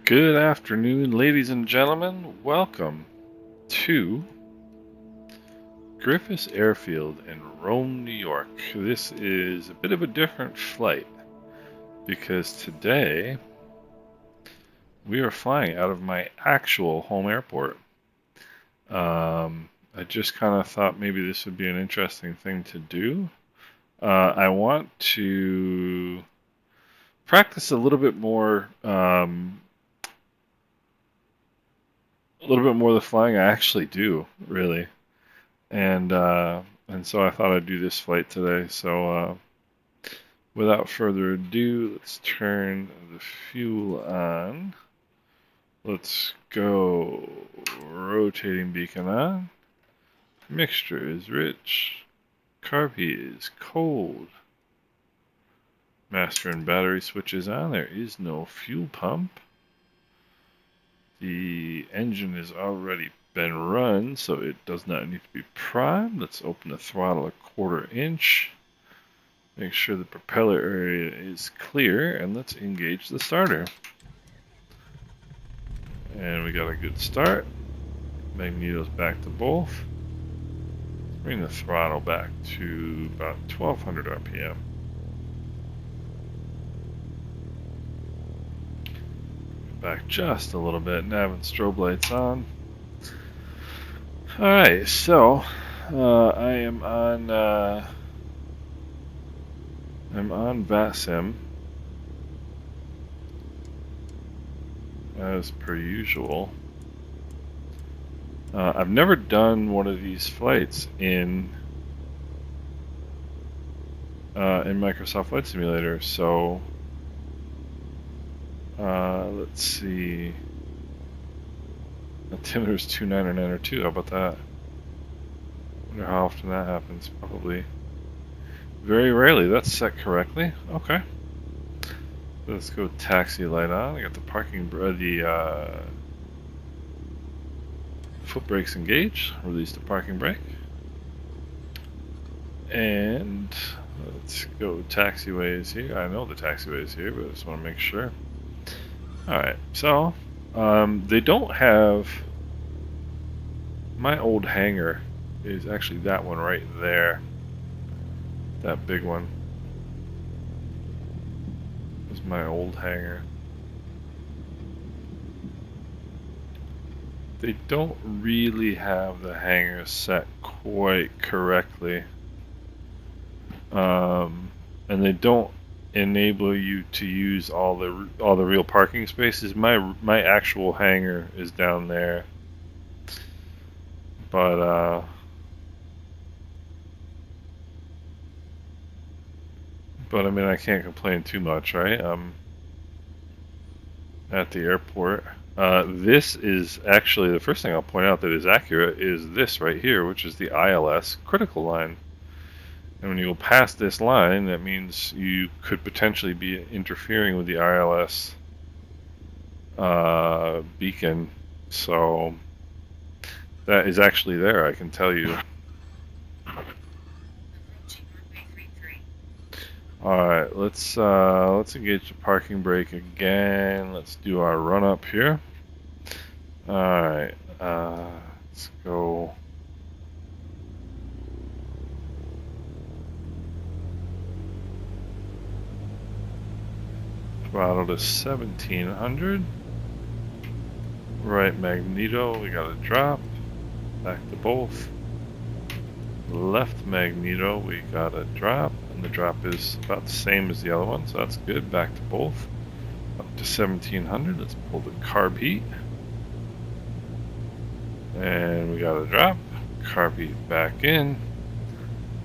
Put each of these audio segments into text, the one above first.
Good afternoon, ladies and gentlemen. Welcome to Griffiss Airfield in Rome, New York. This is a bit of a different flight because today we are flying out of my actual home airport. I just kind of thought maybe this would be an interesting thing to do. I want to practice a little bit more of the flying I actually do, really. And so I thought I'd do this flight today. So without further ado, let's turn the fuel on. Let's go. Rotating beacon on. Mixture is rich. Carb heat is cold. Master and battery switches on. There is no fuel pump. The engine has already been run, so it does not need to be primed. Let's open the throttle a 1/4 inch. Make sure the propeller area is clear, and let's engage the starter. And we got a good start. Magneto's back to both. Bring the throttle back to about 1200 RPM. Back just a little bit. Nav and strobe lights on. Alright, so I am on VATSIM as per usual. I've never done one of these flights in Microsoft Flight Simulator, so let's see. Altimeter's 29902. How about that? Wonder how often that happens. Probably very rarely. That's set correctly. Okay. Let's go taxi light on. I got the foot brakes engaged. Release the parking brake. And let's go taxiway is here. I know the taxiway is here, but I just want to make sure. Alright, so they don't have. My old hangar is actually that one right there. That big one is my old hangar. They don't really have the hangar set quite correctly. And they don't enable you to use all the real parking spaces. My actual hangar is down there, but I mean, I can't complain too much, right? At the airport. This is actually the first thing I'll point out that is accurate is this right here, which is the ILS critical line. And when you go past this line, that means you could potentially be interfering with the ILS beacon. So that is actually there, I can tell you. Alright, let's engage the parking brake again. Let's do our run up here. Alright, let's go. Throttle to 1700. Right magneto, we got a drop. Back to both. Left magneto, we got a drop. And the drop is about the same as the other one, so that's good. Back to both. Up to 1700. Let's pull the carb heat. And we got a drop. Carb heat back in.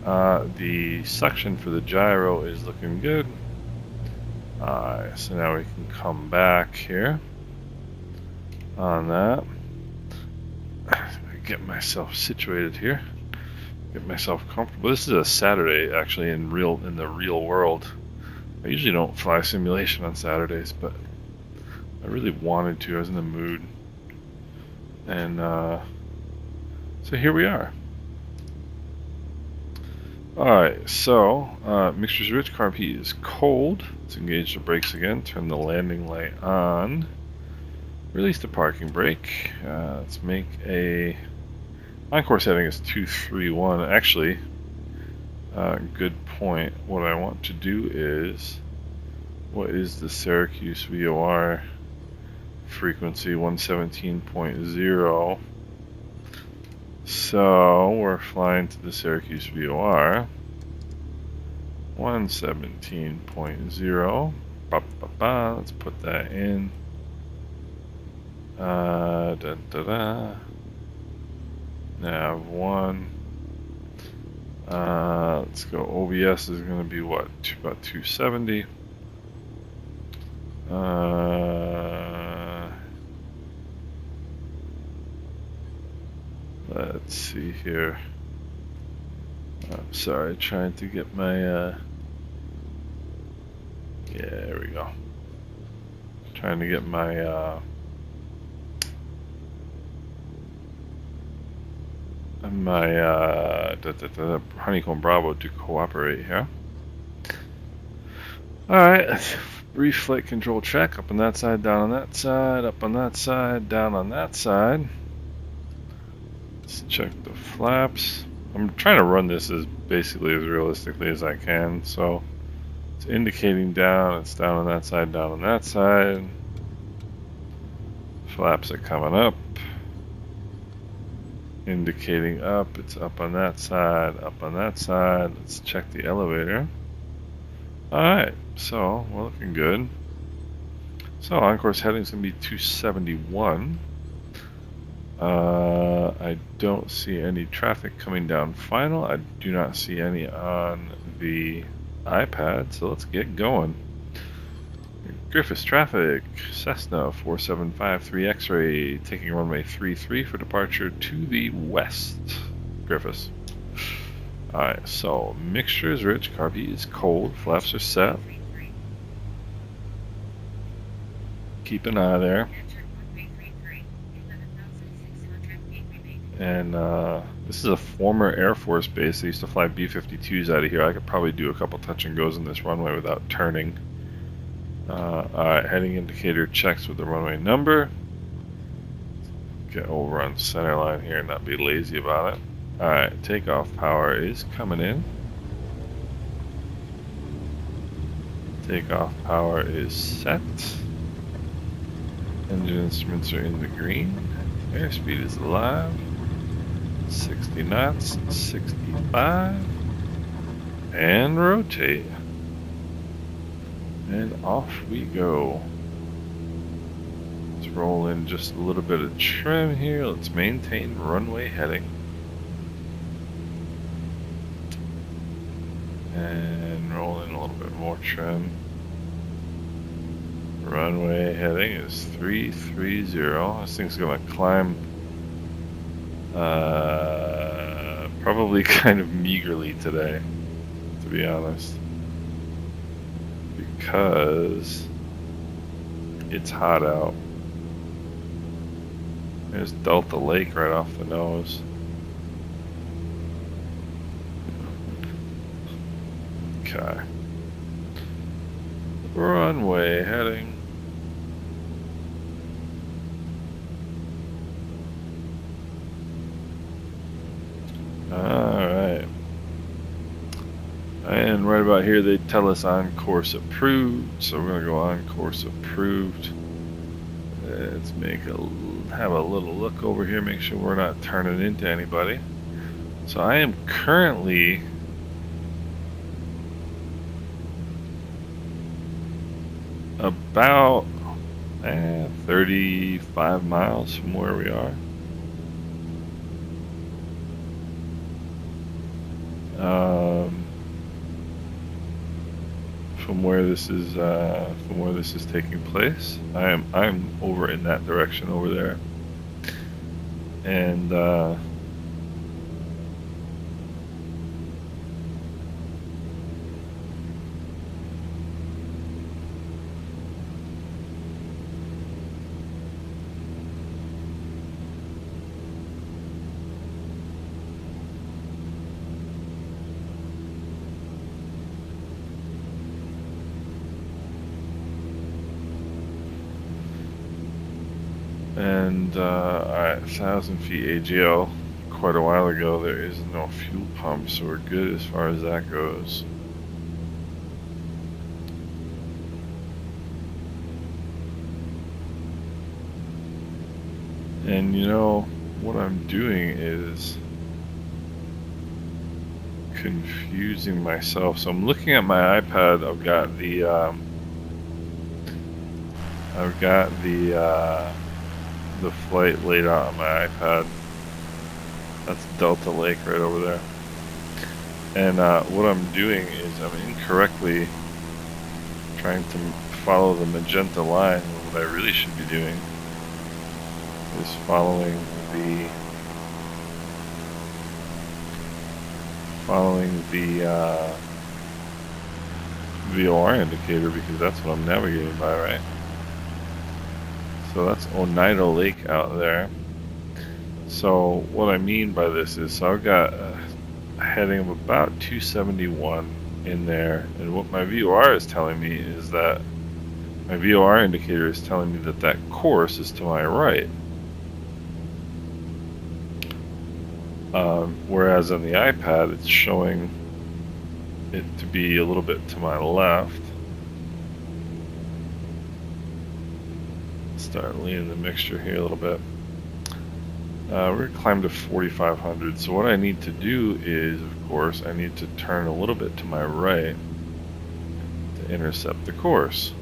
The suction for the gyro is looking good. So now we can come back here on that. Get myself situated here. Get myself comfortable. This is a Saturday, actually, in the real world. I usually don't fly simulation on Saturdays, but I really wanted to. I was in the mood, and so here we are. Alright, so mixture's rich, carb heat is cold. Let's engage the brakes again, turn the landing light on. Release the parking brake. Let's make a on-course heading is 231. Actually, good point. What I want to do is, what is the Syracuse VOR frequency? 117.0. So we're flying to the Syracuse VOR 117.0. Let's put that in. Nav 1. Let's go. OBS is going to be what? About 270. Let's see here. I'm sorry, trying to get my yeah, there we go. Trying to get my Honeycomb Bravo to cooperate here. Alright, brief flight control check. Up on that side, down on that side, up on that side, down on that side. Let's check the flaps. I'm trying to run this as basically as realistically as I can. So it's indicating down, it's down on that side, down on that side. Flaps are coming up. Indicating up, it's up on that side, up on that side. Let's check the elevator. Alright, so we're looking good. So on-course heading is going to be 271. I don't see any traffic coming down final. I do not see any on the iPad, so let's get going. Griffiss traffic, Cessna 4753 X-ray, taking runway 33 for departure to the west. Griffiss. Alright, so mixture is rich, carb is cold, flaps are set. Keep an eye there. And this is a former Air Force base. They used to fly B-52s out of here. I could probably do a couple touch and goes in this runway without turning. Alright, heading indicator checks with the runway number. Get over on center line here and not be lazy about it. Alright, takeoff power is coming in. Takeoff power is set. Engine instruments are in the green. Airspeed is alive. 60 knots, 65. And rotate. And off we go. Let's roll in just a little bit of trim here. Let's maintain runway heading. And roll in a little bit more trim. Runway heading is 330. This thing's gonna climb probably kind of meagerly today, to be honest. Because it's hot out. There's Delta Lake right off the nose. Okay. Runway heading. Alright. And right about here they tell us on course approved, so we're going to go on course approved. Let's have a little look over here, make sure we're not turning into anybody. So I am currently about 35 miles from where we are. From where this is taking place. I'm over in that direction over there, and And at 1,000 feet AGL, quite a while ago, there is no fuel pump, so we're good as far as that goes. And you know, what I'm doing is confusing myself. So I'm looking at my iPad. I've got the flight laid out on my iPad. That's Delta Lake right over there. And what I'm doing is I'm incorrectly trying to follow the magenta line. What I really should be doing is following the VOR indicator, because that's what I'm navigating by, right? So that's Oneida Lake out there. So what I mean by this is, so I've got a heading of about 271 in there, and what my VOR is telling me is that my VOR indicator is telling me that that course is to my right. Whereas on the iPad, it's showing it to be a little bit to my left. Start leaning the mixture here a little bit. We're going to climb to 4,500. So what I need to do is, of course, I need to turn a little bit to my right to intercept the course.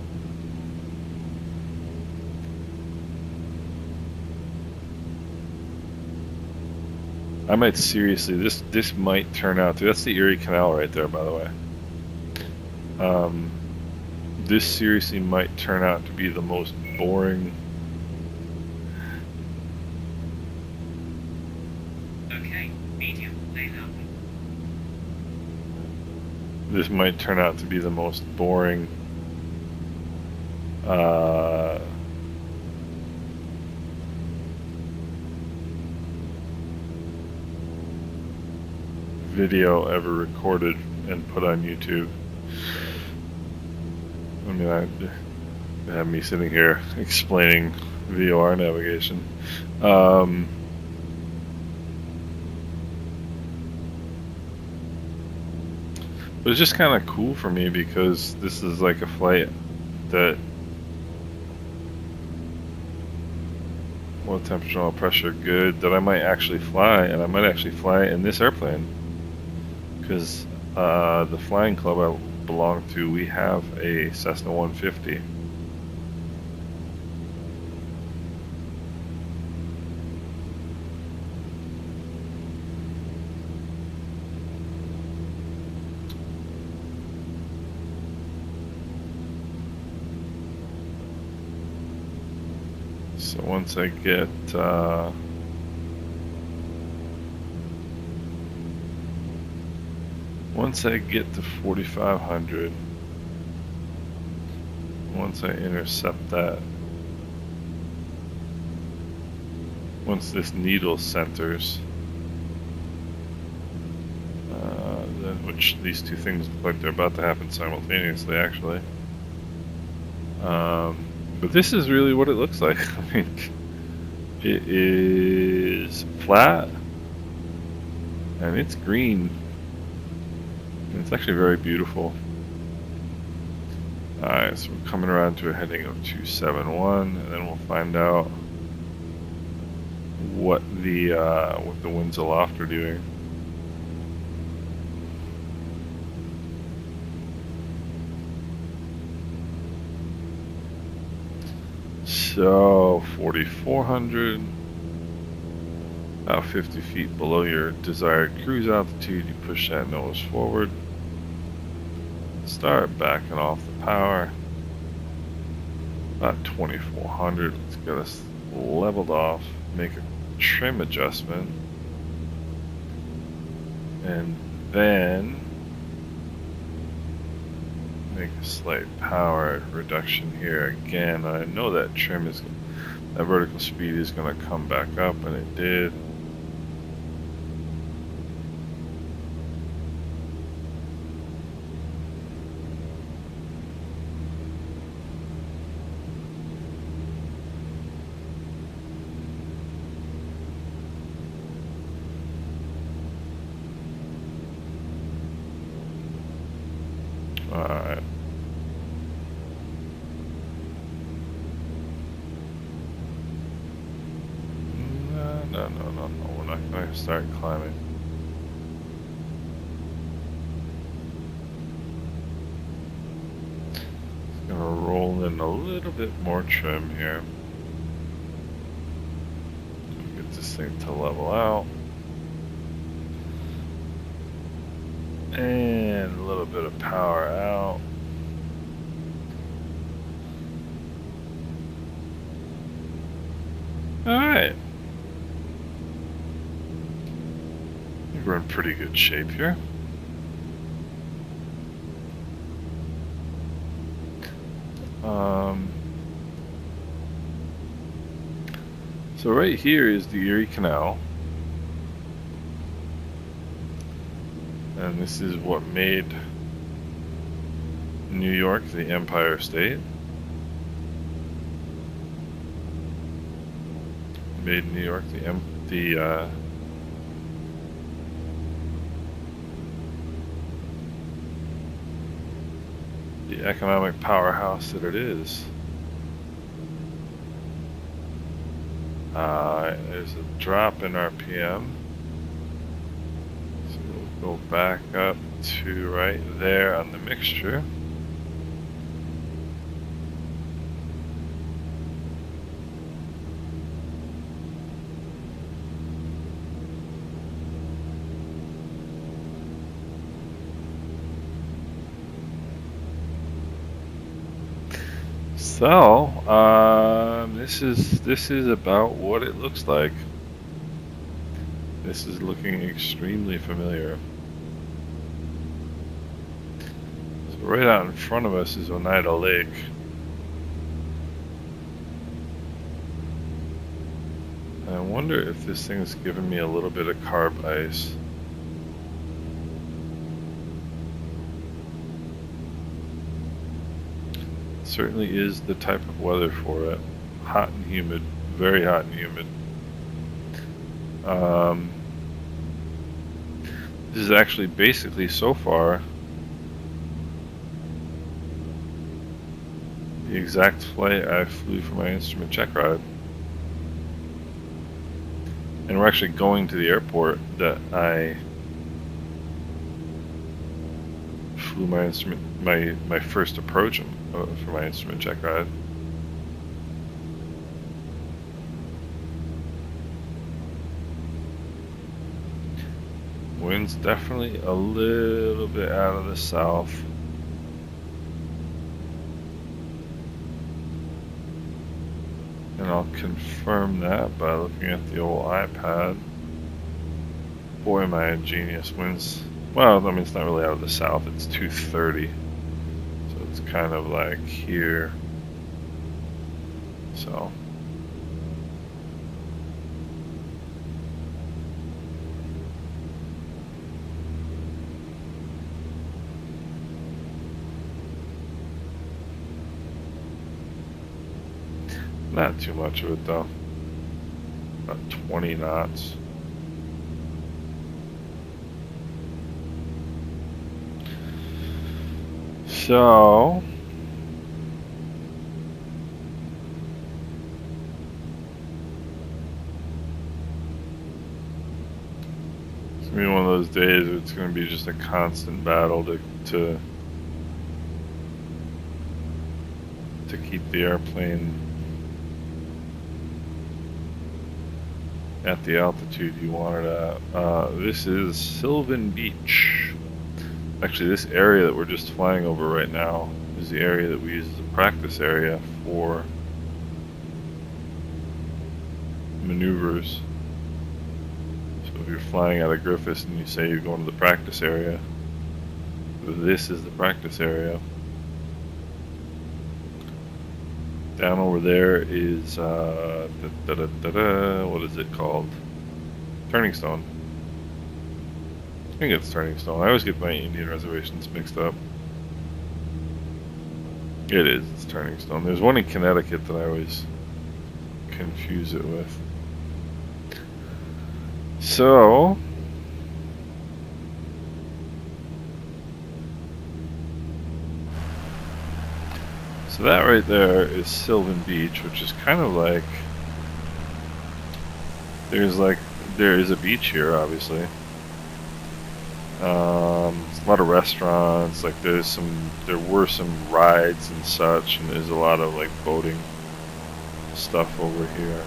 I might seriously, this might turn out to, that's the Erie Canal right there, by the way. This seriously might turn out to be the most boring. Okay, medium, lay up. This might turn out to be the most boring video ever recorded and put on YouTube. I mean, I have me sitting here explaining VOR navigation. But it's just kind of cool for me because this is like a flight that, low temperature, low pressure, good, that I might actually fly, and I might actually fly in this airplane. Because the flying club I belong to, we have a Cessna 150. So once I get to 4,500, once I intercept that, once this needle centers, then, which these two things look like they're about to happen simultaneously, actually. But this is really what it looks like. I mean, it is flat, and it's green. It's actually very beautiful. Alright, so we're coming around to a heading of 271, and then we'll find out what the winds aloft are doing. So 4,400, about 50 feet below your desired cruise altitude, you push that nose forward. Start backing off the power. About 2,400. Let's get us leveled off. Make a trim adjustment. And then make a slight power reduction here again. I know that that vertical speed is going to come back up, and it did. Alright. No. We're not going to start climbing. Just going to roll in a little bit more trim here. Get this thing to level out. And a little bit of power out. Alright. We're in pretty good shape here. So right here is the Erie Canal. And this is what made New York the Empire State. Made New York the economic powerhouse that it is. There's a drop in RPM. So we'll go back up to right there on the mixture. So, this is about what it looks like. This is looking extremely familiar. So right out in front of us is Oneida Lake. And I wonder if this thing's giving me a little bit of carb ice. Certainly is the type of weather for it. Hot and humid, very hot and humid. This is actually basically so far the exact flight I flew for my instrument check ride. And we're actually going to the airport that I flew my instrument, my first approach for my instrument check ride. Wind's definitely a little bit out of the south. And I'll confirm that by looking at the old iPad. Boy, am I a genius. Winds, well, I mean, it's not really out of the south, it's 230. So it's kind of like here. So. Not too much of it though. About 20 knots. So it's gonna be one of those days where it's gonna be just a constant battle to keep the airplane at the altitude you want it at. This is Sylvan Beach. Actually, this area that we're just flying over right now is the area that we use as a practice area for maneuvers. So if you're flying out of Griffiss and you say you're going to the practice area, this is the practice area. Down over there is, what is it called? Turning Stone. I think it's Turning Stone. I always get my Indian reservations mixed up. It is, it's Turning Stone. There's one in Connecticut that I always confuse it with. So, So that right there is Sylvan Beach, which is kind of like, there is a beach here, obviously. A lot of restaurants, like there were some rides and such, and there's a lot of like boating stuff over here.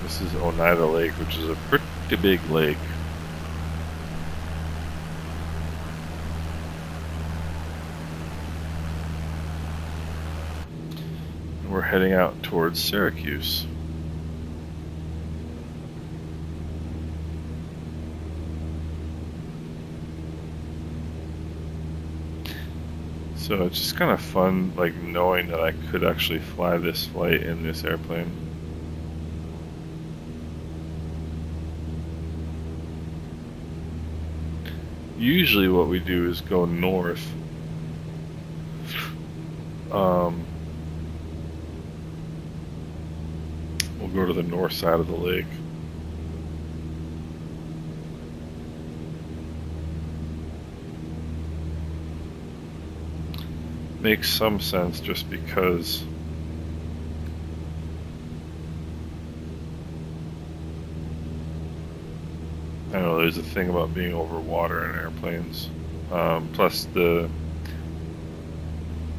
This is Oneida Lake, which is a pretty big lake. And we're heading out towards Syracuse. So it's just kind of fun, like knowing that I could actually fly this flight in this airplane. Usually what we do is go north. We'll go to the north side of the lake. Makes some sense just because I don't know, there's a thing about being over water in airplanes. Plus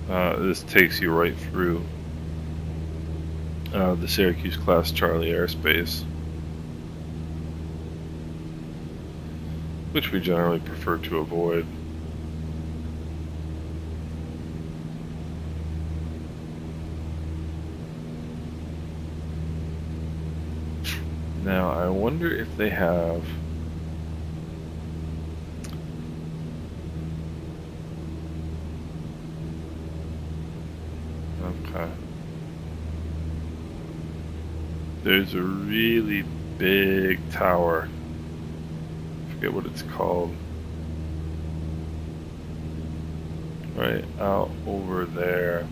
this takes you right through the Syracuse class Charlie airspace, which we generally prefer to avoid. Now, I wonder if they have okay. There's a really big tower. I forget what it's called. Right out over there.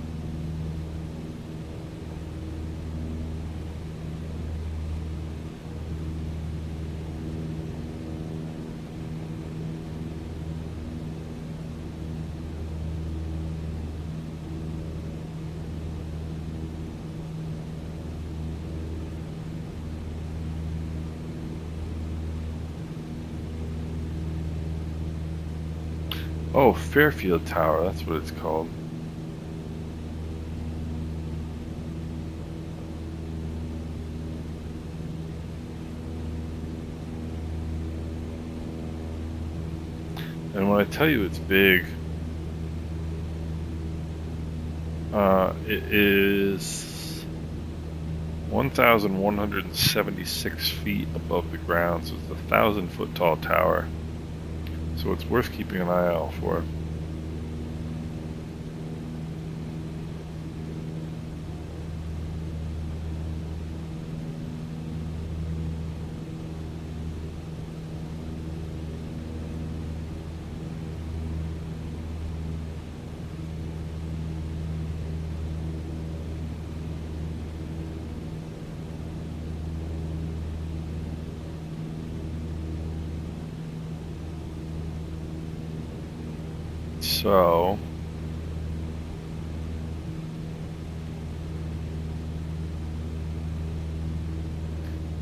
Oh, Fairfield Tower, that's what it's called. And when I tell you it's big, it is 1,176 feet above the ground, so it's a 1,000-foot tall tower. So it's worth keeping an eye out for.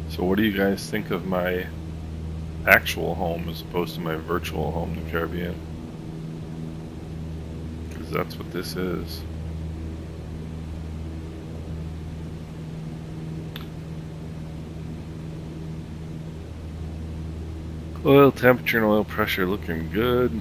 So what do you guys think of my actual home as opposed to my virtual home in the Caribbean? Because that's what this is. Oil temperature and oil pressure looking good.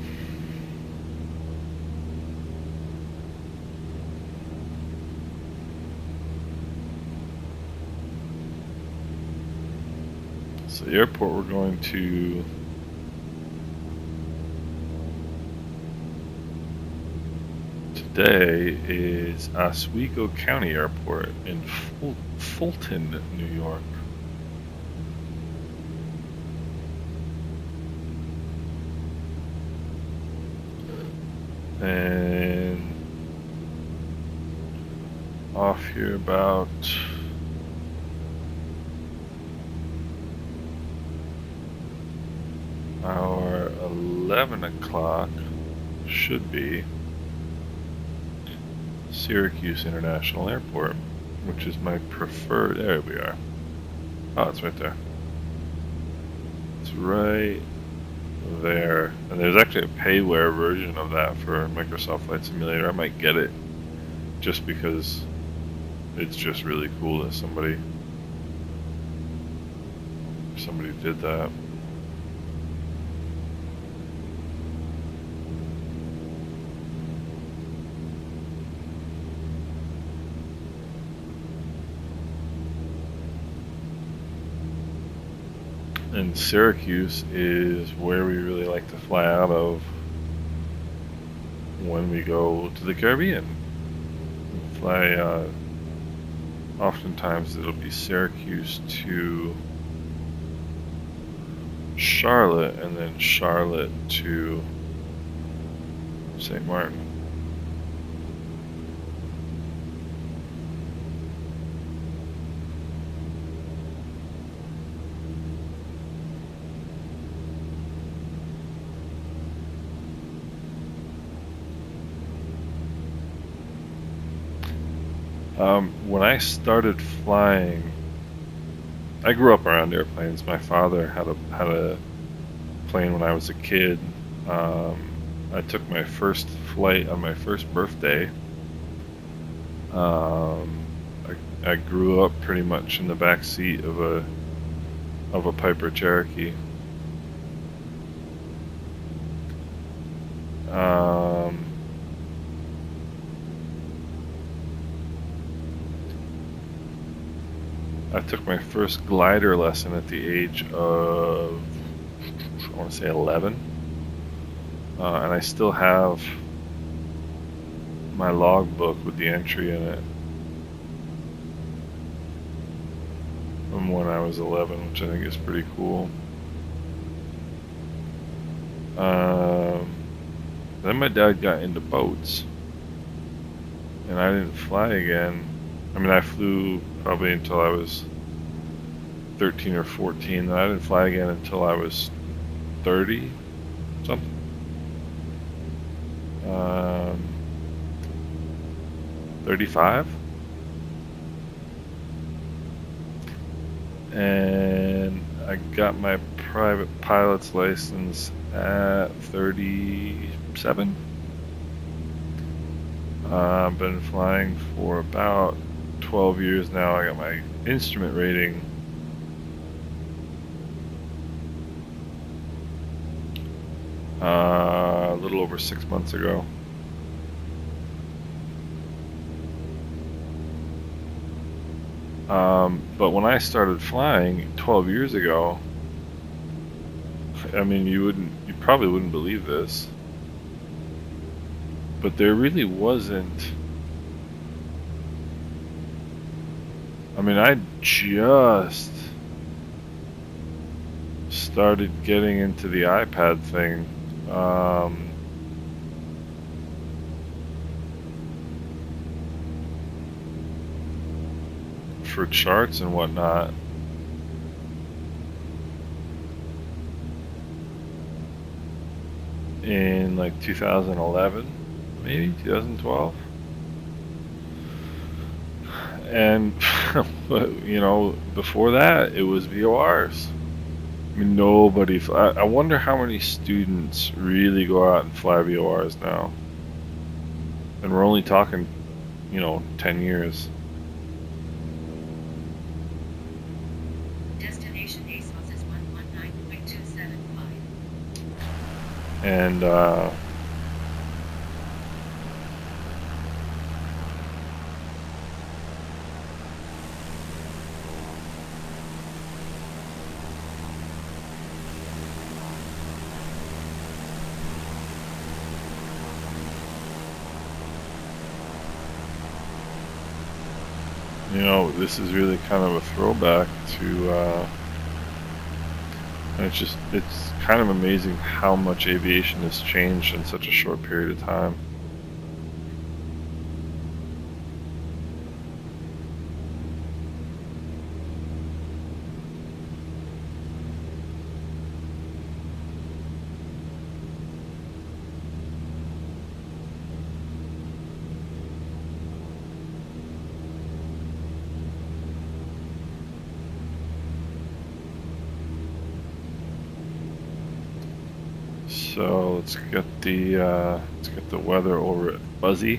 So the airport we're going to today is Oswego County Airport in Fulton, New York. And off here about our 11 o'clock. should be Syracuse International Airport, which is my preferred. There we are. Oh, it's right there. It's right there. And there's actually a payware version of that for Microsoft Flight Simulator. I might get it just because it's just really cool that somebody did that. And Syracuse is where we really like to fly out of when we go to the Caribbean. We fly, oftentimes it'll be Syracuse to Charlotte, and then Charlotte to St. Martin. When I started flying, I grew up around airplanes. My father had a plane when I was a kid. I took my first flight on my first birthday. I grew up pretty much in the back seat of a Piper Cherokee. I took my first glider lesson at the age of, I want to say 11. And I still have my logbook with the entry in it from when I was 11, which I think is pretty cool. Then my dad got into boats, and I didn't fly again. I mean, I flew probably until I was 13 or 14, and I didn't fly again until I was 30 something. 35. And I got my private pilot's license at 37. I've been flying for about 12 years now. I got my instrument rating a little over 6 months ago. But when I started flying 12 years ago, I mean, you probably wouldn't believe this, but there really wasn't. I mean, I just started getting into the iPad thing. For charts and whatnot. In like 2011, maybe 2012. And you know, before that it was VORs. I mean, nobody. I wonder how many students really go out and fly VORs now. And we're only talking, you know, 10 years. Destination ASOS is 119.275. And you know, this is really kind of a throwback to, and it's kind of amazing how much aviation has changed in such a short period of time. So let's get the weather over at Fuzzy,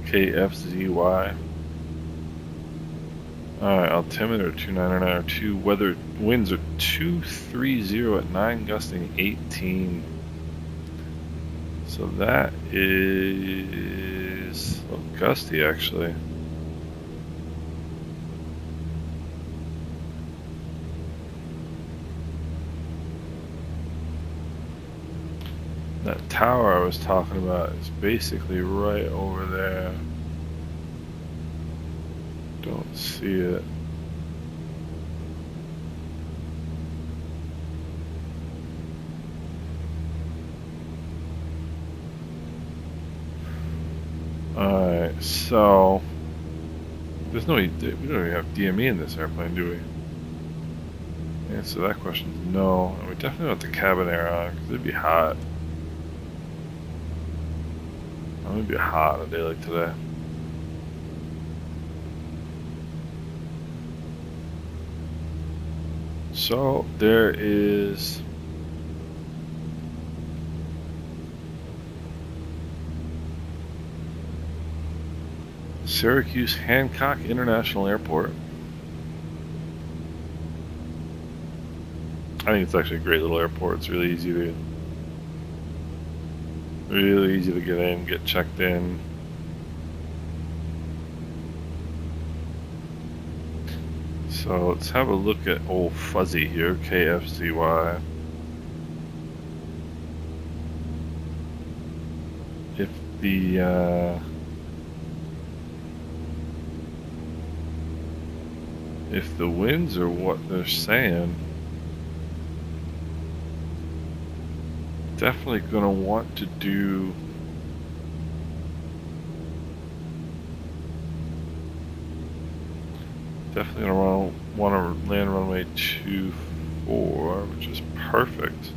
KFZY. Alright, altimeter 29902, weather winds are 230 at 9, gusting 18. So that is a little gusty actually. That tower I was talking about is basically right over there. Don't see it. Alright, so we don't even have DME in this airplane, do we? The answer to that question is no. And we definitely want the cabin air on because it'd be hot. It would be hot on a day like today. So there is Syracuse Hancock International Airport. I think it's actually a great little airport. It's really easy to get in, get checked in. So let's have a look at old Fuzzy here, KFZY. If the winds are what they're saying, definitely gonna want to do definitely gonna want to land runway 24, which is perfect.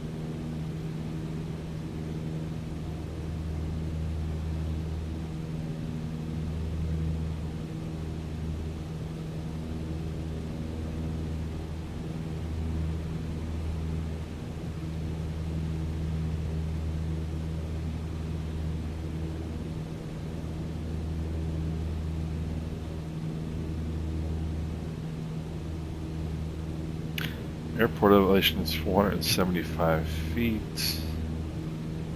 Airport elevation is 475 feet.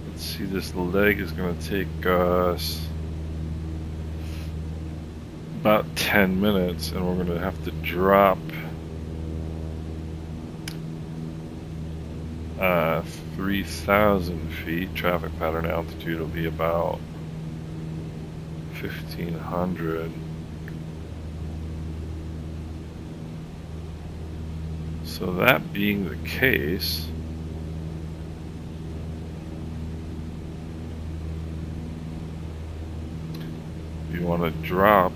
Let's see, this leg is going to take us about 10 minutes, and we're going to have to drop 3,000 feet. Traffic pattern altitude will be about 1,500. So that being the case, you want to drop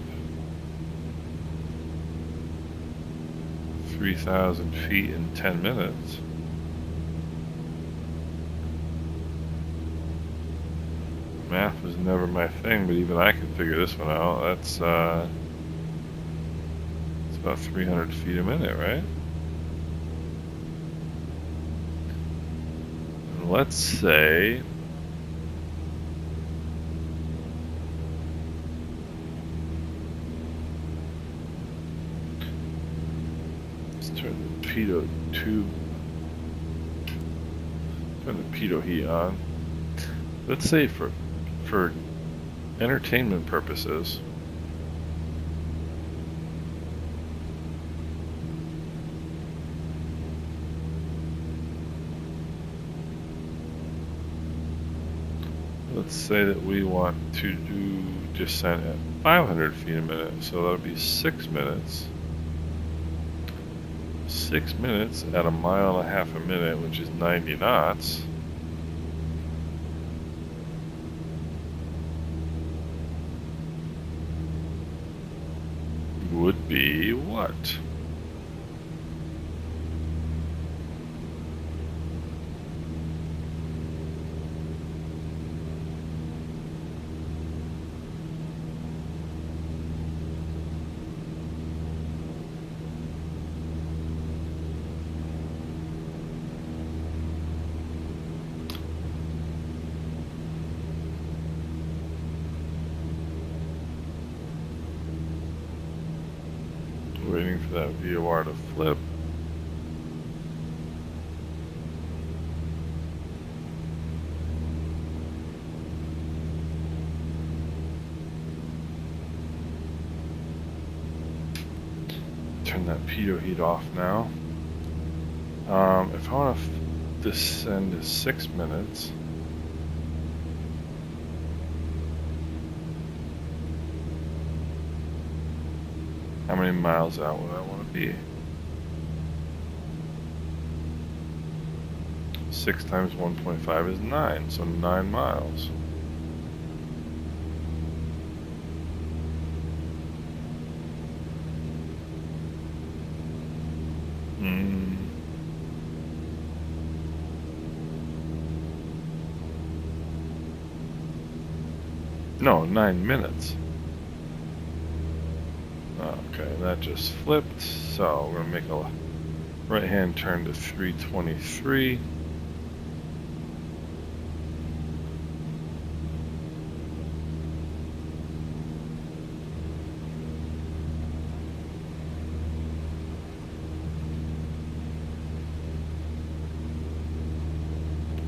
3,000 feet in 10 minutes. Math was never my thing, but even I can figure this one out. That's it's about 300 feet a minute, right? And let's say turn the pitot tube, turn the pitot heat on. Let's say for entertainment purposes, let's say that we want to do descent at 500 feet a minute, so that'll be 6 minutes. 6 minutes at 1.5 miles a minute, which is 90 knots. Would be what? for that VOR to flip. Turn that pitot heat off now. If I want to descend to 6 minutes, how many miles out would I want to be? 6 times 1.5 is 9, so 9 miles. No, 9 minutes. Okay, that just flipped. So we're going to make a right-hand turn to 323.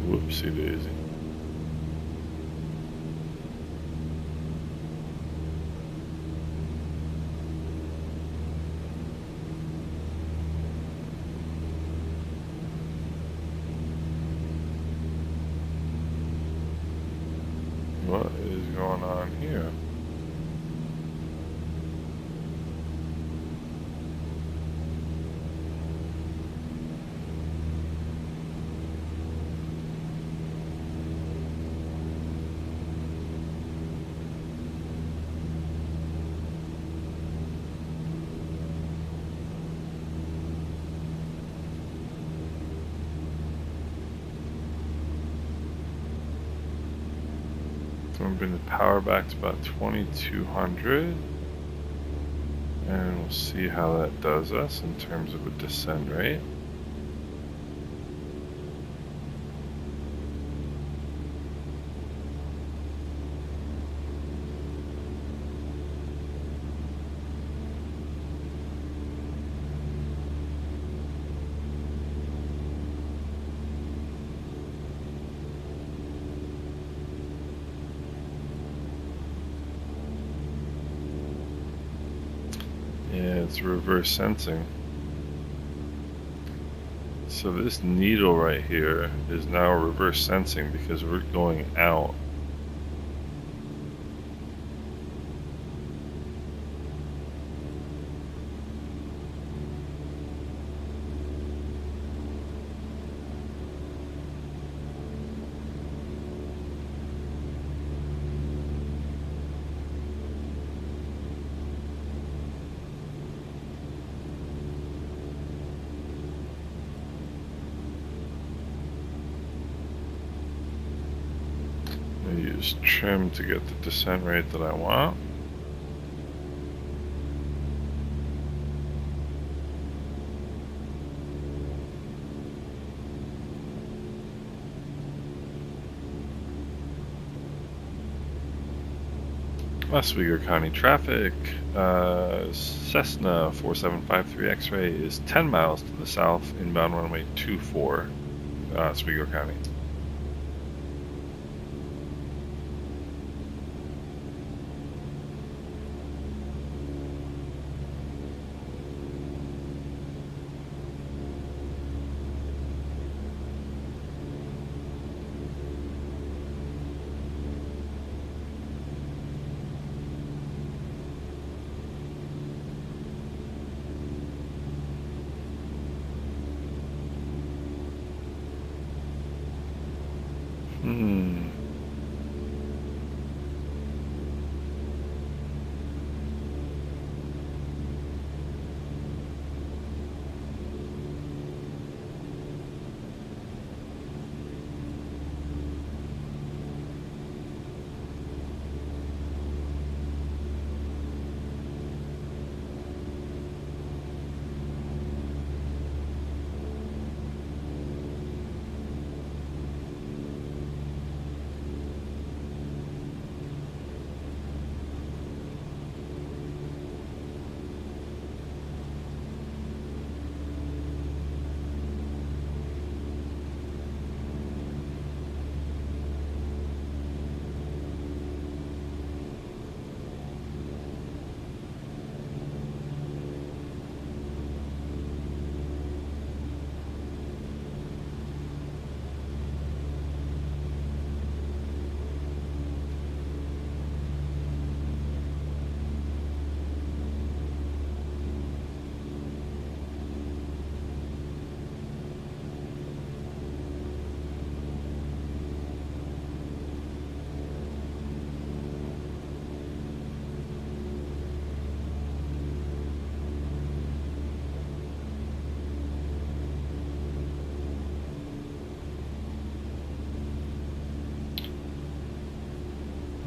Whoopsie daisy. What is going on here? So I'm going to bring the power back to about 2200, and we'll see how that does us in terms of a descend rate. Yeah, it's reverse sensing. So this needle right here is now reverse sensing because we're going out. Use trim to get the descent rate that I want. Oswego County traffic, Cessna 4753 X-ray is 10 miles to the south, inbound runway 24, Oswego County.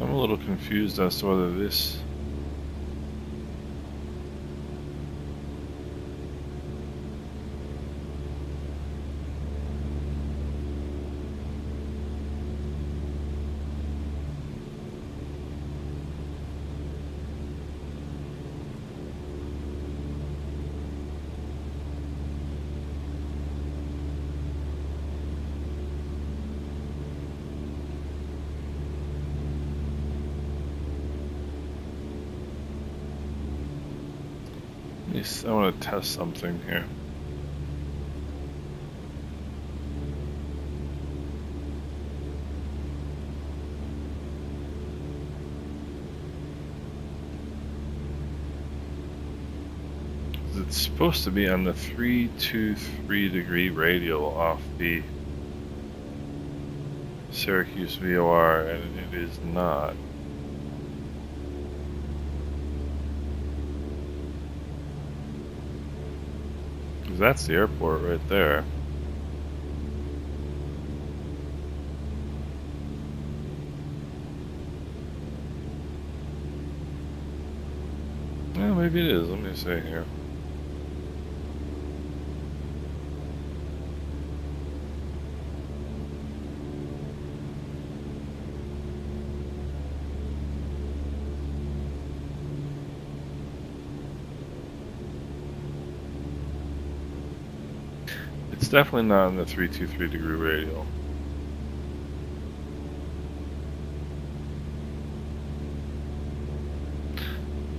I'm a little confused as to whether this I want to test something here. It's supposed to be on the 323 degree radial off the Syracuse VOR, and it is not. Because that's the airport right there. Yeah, maybe it is. Let me see here. It's definitely not on the 323 degree radial.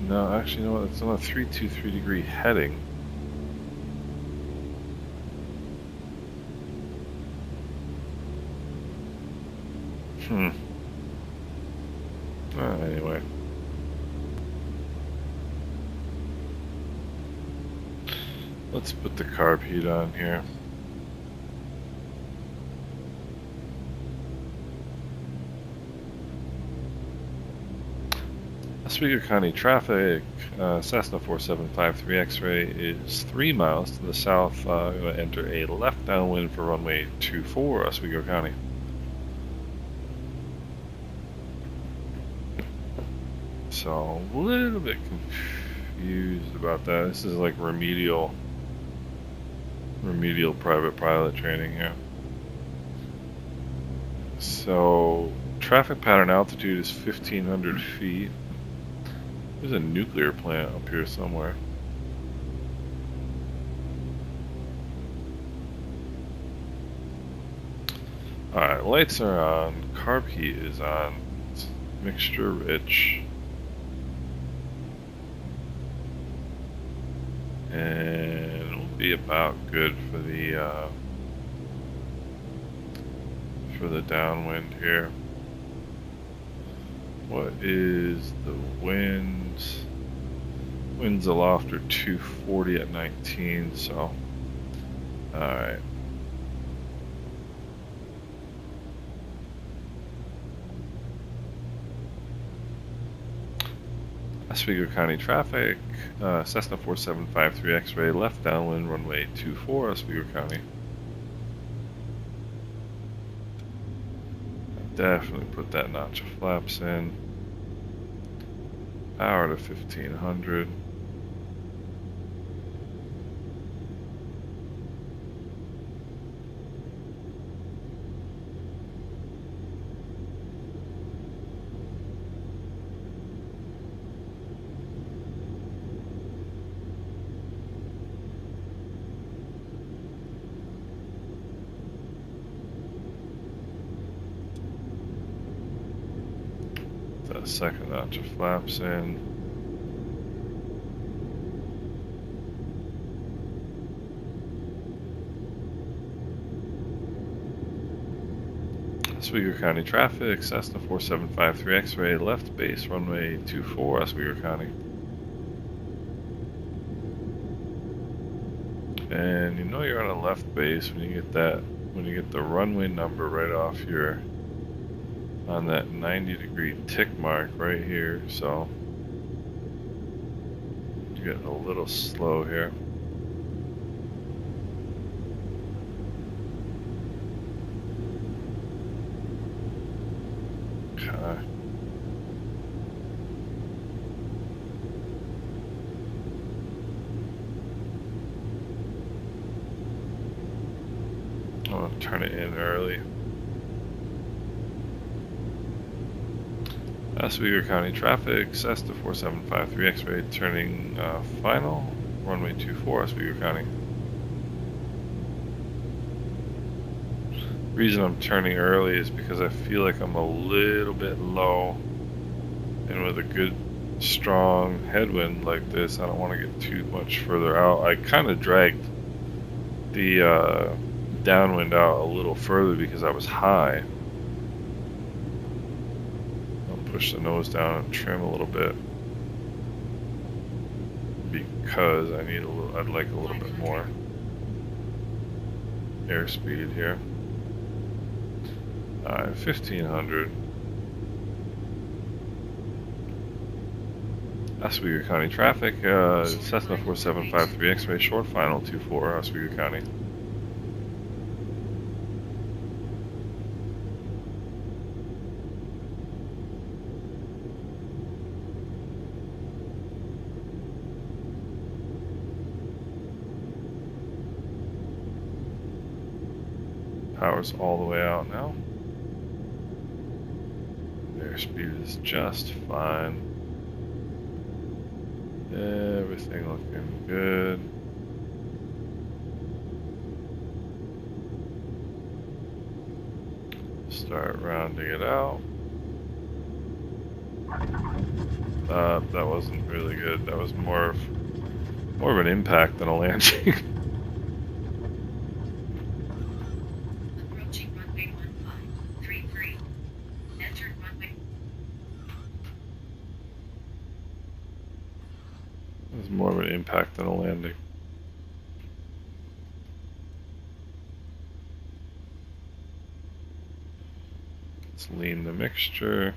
No, actually, you know what? It's on a 323 degree heading. Anyway. Let's put the carb heat on here. Oswego County traffic, Cessna 4753 X-ray is 3 miles to the south. Going to enter a left downwind for runway 24, Oswego County. So a little bit confused about that. This is like remedial private pilot training here. So traffic pattern altitude is 1,500 feet. There's a nuclear plant up here somewhere. Alright, lights are on. Carb heat is on. It's mixture rich. And it'll be about good for the downwind here. What is the winds? Winds aloft are 240 at 19, so alright. Oswego County traffic, Cessna 4753 X-ray, left downwind runway 24, Oswego County. Definitely put that notch of flaps in. Power to 1500. That second notch of flaps in. Oswego County traffic, Cessna 4753 X-ray, left base runway 24, Oswego County. And you know you're on a left base when you get the runway number right off your on that 90-degree tick mark right here, so you're getting a little slow here. Okay. turn it in early. Oswego County traffic, Cessna 4753 X-ray turning final, runway 24, Oswego County. The reason I'm turning early is because I feel like I'm a little bit low, and with a good strong headwind like this, I don't want to get too much further out. I kind of dragged the downwind out a little further because I was high. I'll push the nose down and trim a little bit because I need a little. I'd like a little bit more airspeed here. 1500. Oswego County traffic, Cessna 4753 X-ray short final 24, Oswego County. Power's all the way out now. Airspeed is just fine. Everything looking good. Start rounding it out. That wasn't really good. That was more of an impact than a landing. Approaching runway 1533. Enter runway. It was more of an impact than a landing. Let's lean the mixture.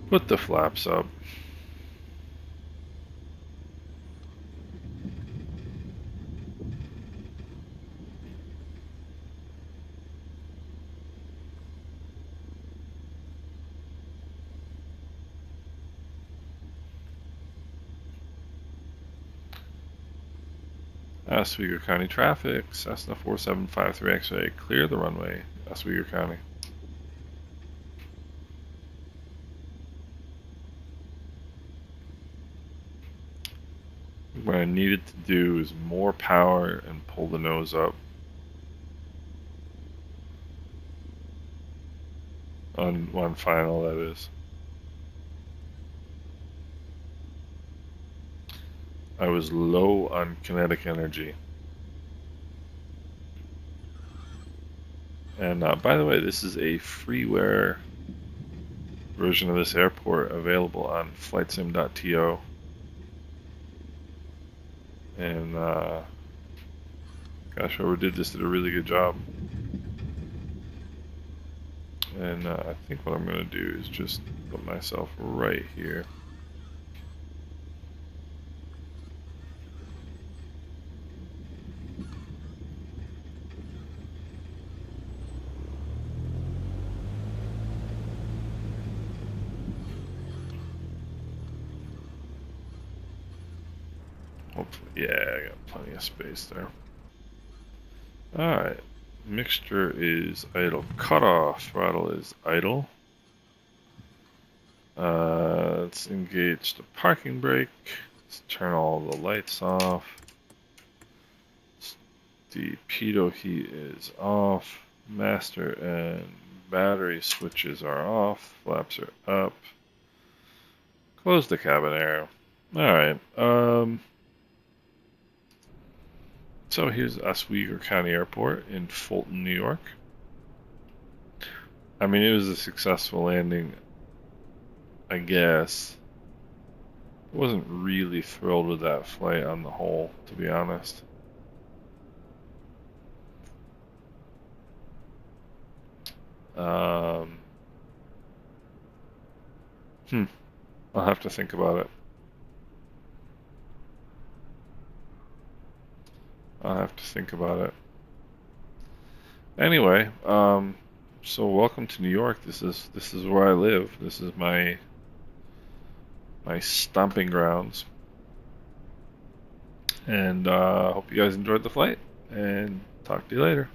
Put the flaps up. Oswego County traffic, Cessna 4753 X-ray, clear the runway, Oswego County. What I needed to do is more power and pull the nose up. On final, that is. I was low on kinetic energy. And by the way, this is a freeware version of this airport available on flightsim.to. And gosh, whoever did this did a really good job. And I think what I'm going to do is just put myself right here. Hopefully, yeah, I got plenty of space there. Alright, mixture is idle. Cutoff throttle is idle. Let's engage the parking brake. Let's turn all the lights off. The pitot heat is off. Master and battery switches are off. Flaps are up. Close the cabin air. Alright, so here's Oswego County Airport in Fulton, New York. I mean, it was a successful landing, I guess. I wasn't really thrilled with that flight on the whole, to be honest. I'll have to think about it. I'll have to think about it. Anyway, so welcome to New York. This is where I live. This is my stomping grounds. And hope you guys enjoyed the flight. And talk to you later.